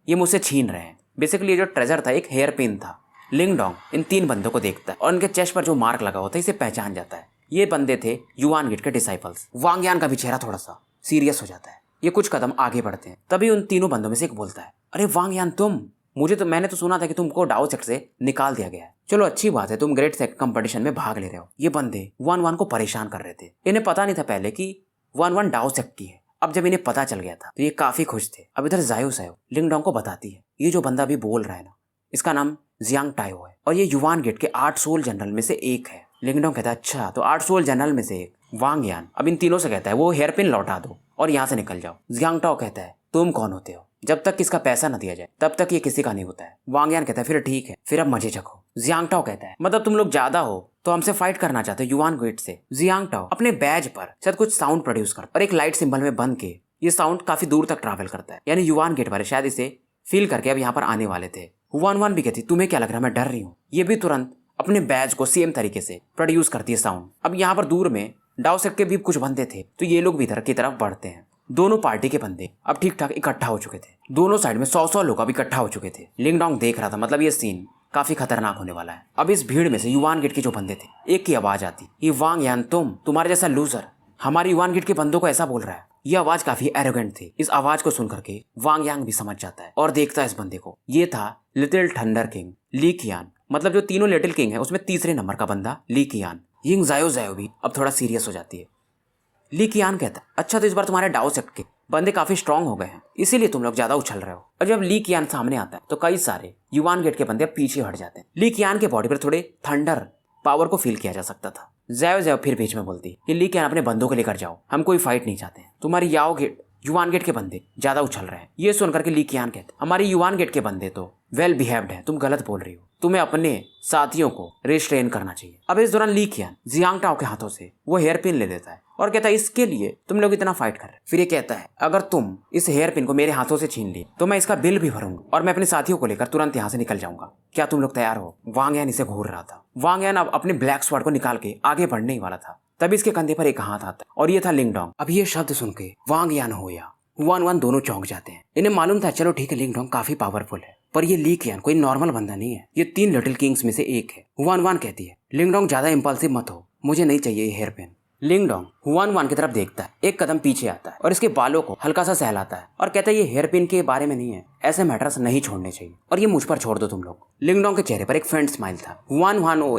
ये मुझसे छीन रहे हैं। बेसिकली ये जो ट्रेजर था एक हेयर पिन था। लिंगडोंग इन 3 बंदों को देखता है और उनके चेस्ट पर जो मार्क लगा होता है इसे पहचान जाता है। ये बंदे थे युआन गेट के डिसाइपल्स। वांग यान का भी चेहरा थोड़ा सा सीरियस हो जाता है। ये कुछ कदम आगे बढ़ते हैं। तभी उन तीनों बंदों में से एक बोलता है, अरे वांग यान तुम, मैंने तो सुना था कि तुमको डाओ सेक्ट से निकाल दिया गया है। चलो अच्छी बात है, तुम ग्रेट सेक्ट कंपटीशन में भाग ले रहे हो। ये बंदे वन वन को परेशान कर रहे थे। इन्हें पता नहीं था पहले कि वन वन डाओ सेक्ट की है। अब जब इन्हें पता चल गया था तो ये काफी खुश थे। अब इधर जायो सायो लिंगडोंग को बताती है, ये जो बंदा अभी बोल रहा है ना, इसका नाम जियांग टायो है और ये युआन गेट के 8 सोल जनरल में से एक है। लिंगडोंग कहता है, अच्छा तो 8 सोल जनरल में से एक। वांग यान अब इन तीनों से कहता है, वो हेयर पिन लौटा दो और यहाँ से निकल जाओ। जियांग टाओ कहता है, तुम कौन होते हो? जब तक इसका पैसा न दिया जाए तब तक ये किसी का नहीं होता है। वांग यान कहता है, फिर ठीक है, फिर अब मजे चखो। जियांग टाओ कहता है, मतलब तुम लोग ज्यादा हो तो हमसे फाइट करना चाहते हो युआन गेट से। जियांग टाओ अपने बैज पर शायद कुछ साउंड प्रोड्यूस करता और एक लाइट सिंबल में बंद के ये साउंड काफी दूर तक ट्रैवल करता है, यानी युआन गेट वाले शायद इसे फील करके अब यहाँ पर आने वाले थे। हुआन वान भी कहती, तुम्हें क्या लग रहा है मैं डर रही हूँ? ये भी तुरंत अपने बैज को सेम तरीके से प्रोड्यूस करती है साउंड। अब यहाँ पर दूर में डाओ सेक्ट के भी कुछ बंदे थे तो ये लोग भी इधर की तरफ बढ़ते हैं। दोनों पार्टी के बंदे अब ठीक ठाक इकट्ठा हो चुके थे। दोनों साइड में 100 लोग अब इकट्ठा हो चुके थे। लिंगडोंग देख रहा था, मतलब ये सीन काफी खतरनाक होने वाला है। अब इस भीड़ में से युआन गेट के जो बंदे थे एक की आवाज आती, ये वांग यान तुम्हारे जैसा लूजर हमारे युआन गेट के बंदों को ऐसा बोल रहा है। ये आवाज काफी एरोगेंट थी। इस आवाज को सुन करके वांग यांग भी समझ जाता है और देखता है इस बंदे को। ये था लिटिल थंडर किंग ली कियान, मतलब जो तीनों लिटिल किंग है उसमें तीसरे नंबर का बंदा ली कियान। यिंग जायो जायो भी अब थोड़ा सीरियस हो जाती है। ली कियान कहता है, अच्छा तो इस बार तुम्हारे डाओ सेक्ट के बंदे काफी स्ट्रांग हो गए हैं, इसीलिए तुम लोग ज्यादा उछल रहे हो। और जब ली कियान सामने आता है तो कई सारे युआन गेट के बंदे पीछे हट जाते हैं। ली कियान के बॉडी पर थोड़े थंडर पावर को फील किया जा सकता था। जायो जायो फिर बीच में बोलती कि ली कियान अपने बंदों को लेकर जाओ, हम कोई फाइट नहीं चाहते हैं। तुम्हारी याओ गेट युआन गेट के बंदे ज्यादा उछल रहे हैं। ये सुनकर के ली कियान कहते, हमारी युआन गेट के बंदे तो वेल बिहेव्ड है, तुम गलत बोल रही हो, तुम्हें अपने साथियों को रिस्ट्रेन करना चाहिए। अब इस दौरान ली कियान जियांग टाओ के हाथों से वो हेयर पिन ले लेता है और कहता है, इसके लिए तुम लोग इतना फाइट कर रहे। फिर ये कहता है, अगर तुम इस हेयर पिन को मेरे हाथों से छीन लिए तो मैं इसका बिल भी भरूंगा और मैं अपने साथियों को लेकर तुरंत यहाँ से निकल जाऊंगा। क्या तुम लोग तैयार हो? वांग यान इसे घूर रहा था। वांग यान अब अपने ब्लैक स्वॉर्ड को निकाल के आगे बढ़ने ही वाला था, तभी इसके कंधे पर एक हाथ आता है और ये था लिंगडोंग। अब ये शब्द सुन के वांग यान हो या हुआन वान दोनों चौंक जाते हैं। इन्हें मालूम था चलो ठीक है लिंगडोंग काफी पावरफुल है, पर ये ली कियान कोई नॉर्मल बंदा नहीं है, ये 3 लिटिल किंग्स में से एक है। हुआन वान कहती है, लिंगडोंग ज्यादा इंपल्सिव मत हो, मुझे नहीं चाहिए ये हेयर पिन। लिंगडोंग हुआन वान की तरफ देखता है, एक कदम पीछे आता है और इसके बालों को हल्का सा सहलाता है और कहता है, ये हेयर पिन के बारे में नहीं है, ऐसे मैटर्स नहीं छोड़ने चाहिए और ये मुझ पर छोड़ दो तुम लोग। लिंगडोंग के चेहरे पर एक फ्रेंड स्माइल था। हुआन वान ओ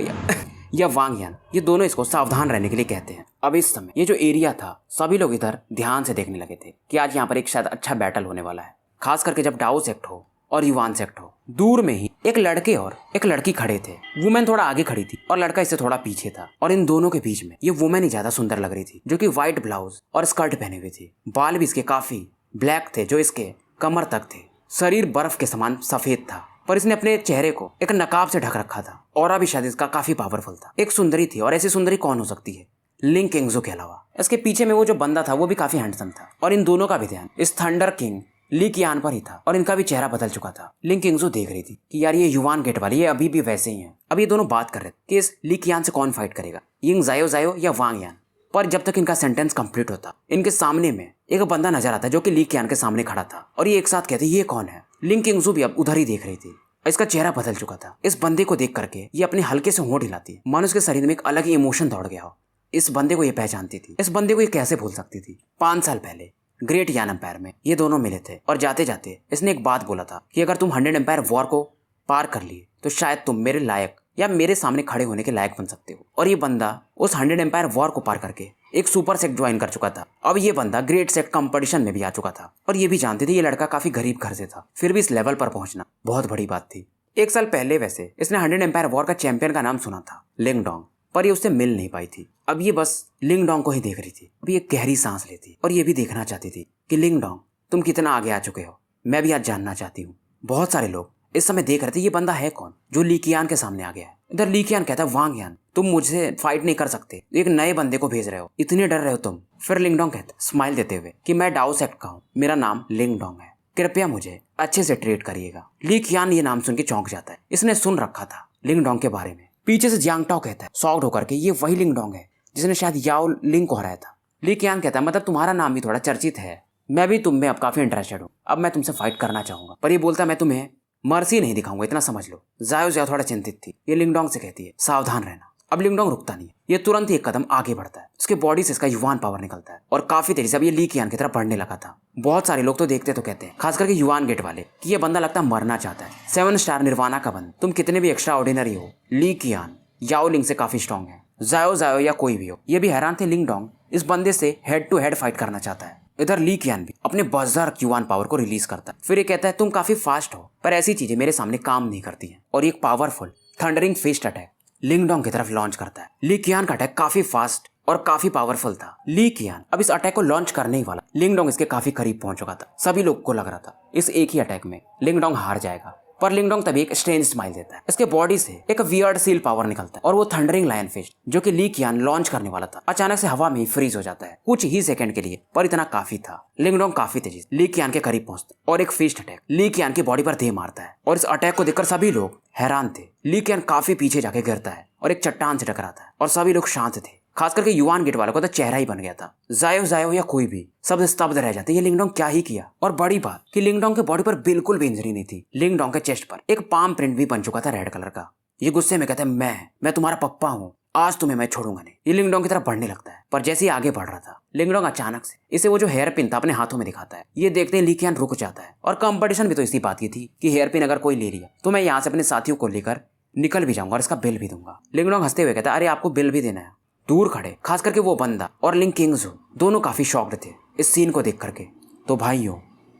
या वांग यान ये दोनों इसको सावधान रहने के लिए कहते हैं। अब इस समय ये जो एरिया था सभी लोग इधर ध्यान से देखने लगे थे कि आज यहाँ पर एक शायद अच्छा बैटल होने वाला है, खास करके जब डाओ सेक्ट हो और युआन सेक्ट हो। दूर में ही एक लड़के और एक लड़की खड़े थे। वुमेन थोड़ा आगे खड़ी थी और लड़का इससे थोड़ा पीछे था और इन दोनों के बीच में ये वुमेन ही ज्यादा सुंदर लग रही थी, जो कि व्हाइट ब्लाउज और स्कर्ट पहने हुई थी। बाल भी इसके काफी ब्लैक थे जो इसके कमर तक थे। शरीर बर्फ के समान सफेद था, पर इसने अपने चेहरे को एक नकाब से ढक रखा था। और अभी शायद इसका काफी पावरफुल था। एक सुंदरी थी और ऐसी सुंदरी कौन हो सकती है लिंग किंगजो के अलावा। इसके पीछे में वो जो बंदा था वो भी काफी हैंडसम था और इन दोनों का भी ध्यान इस थंडर किंग ली कियान पर ही था और इनका भी चेहरा बदल चुका था। लिंग किंगजो देख रही थी कि यार ये युआन गेट वाले ये अभी भी वैसे ही हैं। अब ये दोनों बात कर रहे थे कि इस ली कियान से कौन फाइट करेगा, यिंग जायो जायो या वांग यान। पर जब तक इनका सेंटेंस कंप्लीट होता इनके सामने में एक बंदा नजर आता जो कि ली कियान के सामने खड़ा था और ये एक साथ कहते ये कौन है। लिंग किंगजो भी अब उधर ही देख रही थी। इसका चेहरा बदल चुका था। इस बंदे को देख करके ये अपने हल्के से होंठ हिलाती है, मानो उसके शरीर में एक अलग ही इमोशन दौड़ गया हो। इस बंदे को ये पहचानती थी। इस बंदे को ये कैसे भूल सकती थी? 5 साल पहले ग्रेट यान एम्पायर में ये दोनों मिले थे और जाते जाते इसने एक बात बोला था कि अगर तुम 100 एम्पायर वॉर को पार कर लिए तो शायद तुम मेरे लायक या मेरे सामने खड़े होने के लायक बन सकते हो। और ये बंदा उस 100 एम्पायर वॉर को पार करके एक सुपर सेक्ट ज्वाइन कर चुका था। अब ये बंदा ग्रेट सेक्ट कंपटीशन में भी आ चुका था और ये भी जानते थे ये लड़का काफी गरीब घर से था, फिर भी इस लेवल पर पहुंचना बहुत बड़ी बात थी। 1 साल पहले वैसे इसने 100 एम्पायर वॉर का चैंपियन का नाम सुना था लिंगडोंग, पर ये उससे मिल नहीं पाई थी। अब ये बस लिंग डोंग को ही देख रही थी। अब ये गहरी सांस लेती और ये भी देखना चाहती थी कि लिंग डोंग तुम कितना आगे आ चुके हो, मैं भी आज जानना चाहती हूँ। बहुत सारे लोग इस समय देख रहे थे ये बंदा है कौन जो ली कियान के सामने आ गया है। इधर ली कियान कहता है वांग यान तुम मुझसे फाइट नहीं कर सकते, एक नए बंदे को भेज रहे हो, इतने डर रहे हो तुम। फिर लिंग डोंग कहता स्माइल देते हुए कि मैं डाउ सेक्ट का हूँ, मेरा नाम लिंग डोंग है, कृपया मुझे अच्छे से ट्रीट करिएगा। ली कियान ये नाम सुन के चौंक जाता है, इसने सुन रखा था लिंग डोंग के बारे में। पीछे से जियांग टाओ कहता है शॉक्ड होकर के ये वही लिंग डोंग है जिसने शायद याओ लिंग को हराया था। ली कियान कहता है मतलब तुम्हारा नाम भी थोड़ा चर्चित है, मैं भी तुम में अब काफी इंटरेस्टेड हूँ, अब मैं तुमसे फाइट करना चाहूंगा। पर ये बोलता है मैं तुम्हें मर्सी नहीं दिखाऊंगा, इतना समझ लो। जायो जायो थोड़ा चिंतित थी, ये लिंग डोंग से कहती है सावधान रहना। अब लिंग डोंग रुकता नहीं है, ये तुरंत ही एक कदम आगे बढ़ता है, उसके बॉडी से इसका युवान पावर निकलता है और काफी तेजी से अब ये ली कियान की तरफ बढ़ने लगा था। बहुत सारे लोग तो देखते तो कहते हैं, खास करके युवान गेट वाले, कि ये बंदा लगता है मरना चाहता है। 7 स्टार निर्वाणा का बंद, तुम कितने भी एक्स्ट्रा ऑर्डिनरी हो, ली कियान याओ लिंग से काफी स्ट्रॉन्ग है। जायो जायो या कोई भी हो, ये भी हैरान थे लिंग डोंग इस बंदे से हेड टू हेड फाइट करना चाहता है। इधर ली कियान भी अपने बर्ज़र्क युवान पावर को रिलीज करता है। फिर ये कहता है तुम काफी फास्ट हो, पर ऐसी चीजें मेरे सामने काम नहीं करती हैं, और एक पावरफुल थंडरिंग फिस्ट अटैक लिंग डोंग की तरफ लॉन्च करता है। ली कियान का अटैक काफी फास्ट और काफी पावरफुल था। ली कियान अब इस अटैक को लॉन्च करने ही वाला, लिंग डोंग इसके काफी करीब पहुंच चुका था। सभी लोग को लग रहा था इस एक ही अटैक में लिंग डोंग हार जाएगा, पर लिंग डोंग तभी एक स्ट्रेंज स्माइल देता है। इसके बॉडी से एक वियर्ड सील पावर निकलता है और वो थंडरिंग लायन फिस्ट जो कि ली कियान लॉन्च करने वाला था अचानक से हवा में ही फ्रीज हो जाता है कुछ ही सेकंड के लिए, पर इतना काफी था। लिंग डोंग काफी तेजी से ली कियान के करीब पहुंचता है और एक फिस्ट अटैक ली कियान की बॉडी पर दे मारता है, और इस अटैक को देखकर सभी लोग हैरान थे। ली कियान काफी पीछे जाके गिरता है और एक चट्टान से टकराता है और सभी लोग शांत थे, खास करके युवान गेट वालों का तो चेहरा ही बन गया था। जायो जायो या कोई भी, सब स्तब्ध रह जाते, ये लिंग डोंग क्या ही किया। और बड़ी बात कि लिंग डोंग के बॉडी पर बिल्कुल भी इंजरी नहीं थी। लिंग डोंग के चेस्ट पर एक पाम प्रिंट भी बन चुका था रेड कलर का। ये गुस्से में कहता है मैं तुम्हारा पप्पा हूँ, आज तुम्हें मैं छोड़ूंगा नहीं। ये लिंग डोंग की तरफ बढ़ने लगता है, पर जैसे ही आगे बढ़ रहा था लिंग डोंग अचानक से इसे वो जो हेयर पिन था अपने हाथों में दिखाता है। ये देखते ही ली कियान रुक जाता है, और कंपटीशन भी तो इसी बात की थी कि हेयर पिन अगर कोई ले लिया तो मैं यहाँ से अपने साथियों को लेकर निकल भी जाऊंगा और इसका बिल भी दूंगा। लिंग डोंग हंसते हुए कहता है अरे आपको बिल भी देना है। दूर खड़े खास करके वो बंदा और लिंग किंगजू दोनों काफी शॉक्ड थे इस सीन को देख करके। तो भाइयों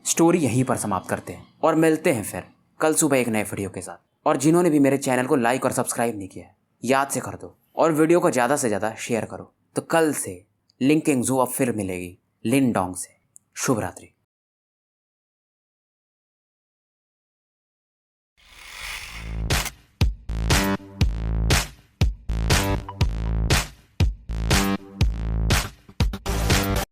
स्टोरी यहीं पर समाप्त करते हैं और मिलते हैं फिर कल सुबह एक नए वीडियो के साथ। और जिन्होंने भी मेरे चैनल को लाइक और सब्सक्राइब नहीं किया है याद से कर दो, और वीडियो को ज़्यादा से ज़्यादा शेयर करो। तो कल से लिंग किंगजू अब फिर मिलेगी लिन डोंग से। शुभ रात्रि।